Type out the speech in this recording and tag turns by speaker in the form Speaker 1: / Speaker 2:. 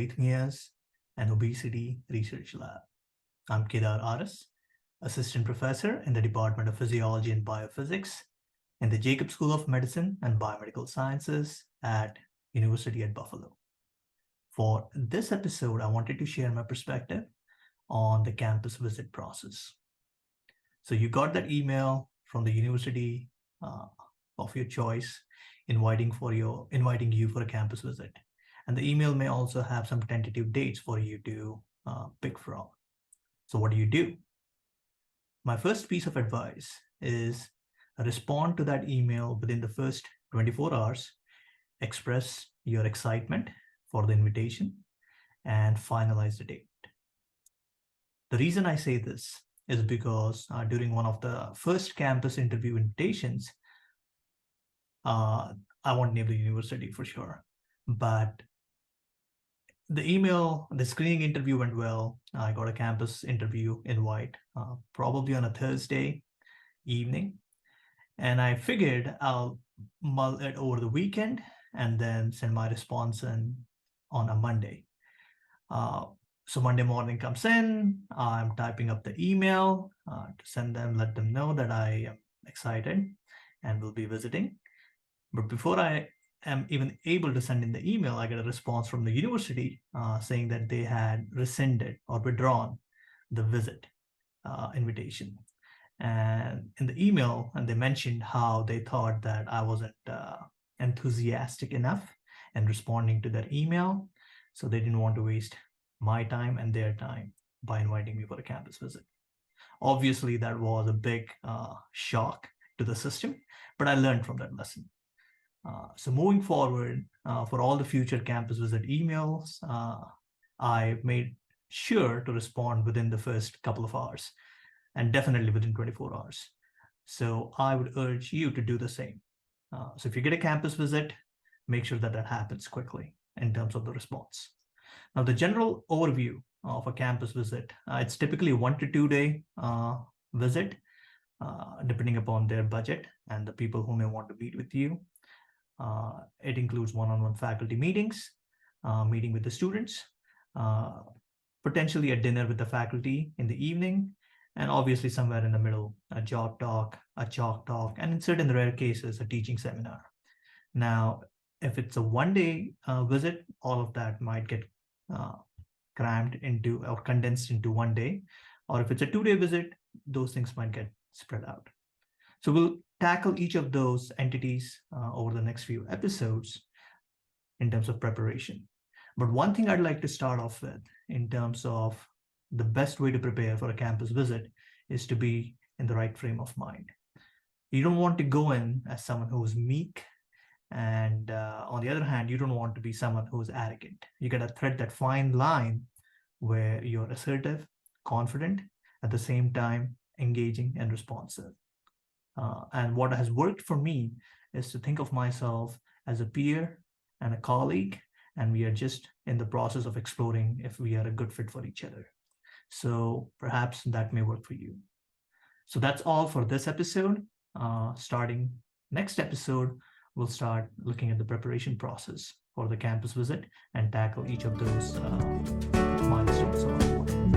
Speaker 1: Arrhythmias and Obesity Research Lab. I'm Kedar Aras, Assistant Professor in the Department of Physiology and Biophysics in the Jacob School of Medicine and Biomedical Sciences at University at Buffalo. For this episode, I wanted to share my perspective on the campus visit process. So you got that email from the university of your choice inviting you for a campus visit. And the email may also have some tentative dates for you to pick from. So what do? My first piece of advice is respond to that email within the first 24 hours, express your excitement for the invitation, and finalize the date. The reason I say this is because during one of the first campus interview invitations, I won't name the university for sure, but the screening interview went well. I got a campus interview invite, probably on a Thursday evening. And I figured I'll mull it over the weekend and then send my response on a Monday. So Monday morning comes in, I'm typing up the email to send them, let them know that I am excited and will be visiting. But before I am even able to send in the email, I get a response from the university saying that they had rescinded or withdrawn the visit invitation. And in the email, and they mentioned how they thought that I wasn't enthusiastic enough in responding to their email. So they didn't want to waste my time and their time by inviting me for a campus visit. Obviously, that was a big shock to the system, but I learned from that lesson. So moving forward, for all the future campus visit emails, I made sure to respond within the first couple of hours and definitely within 24 hours. So I would urge you to do the same. So if you get a campus visit, make sure that happens quickly in terms of the response. Now, the general overview of a campus visit, it's typically 1 to 2 day visit, depending upon their budget and the people who may want to meet with you. It includes one-on-one faculty meetings, meeting with the students, potentially a dinner with the faculty in the evening, and obviously somewhere in the middle, a job talk, a chalk talk, and in certain rare cases, a teaching seminar. Now, if it's a 1 day visit, all of that might get crammed into or condensed into 1 day. Or if it's a 2 day visit, those things might get spread out. So we'll tackle each of those entities over the next few episodes in terms of preparation. But one thing I'd like to start off with in terms of the best way to prepare for a campus visit is to be in the right frame of mind. You don't want to go in as someone who's meek, and on the other hand, you don't want to be someone who's arrogant. You got to thread that fine line where you're assertive, confident, at the same time engaging and responsive. And what has worked for me is to think of myself as a peer and a colleague, and we are just in the process of exploring if we are a good fit for each other. So perhaps that may work for you. So that's all for this episode. Starting next episode, we'll start looking at the preparation process for the campus visit and tackle each of those milestones along the way.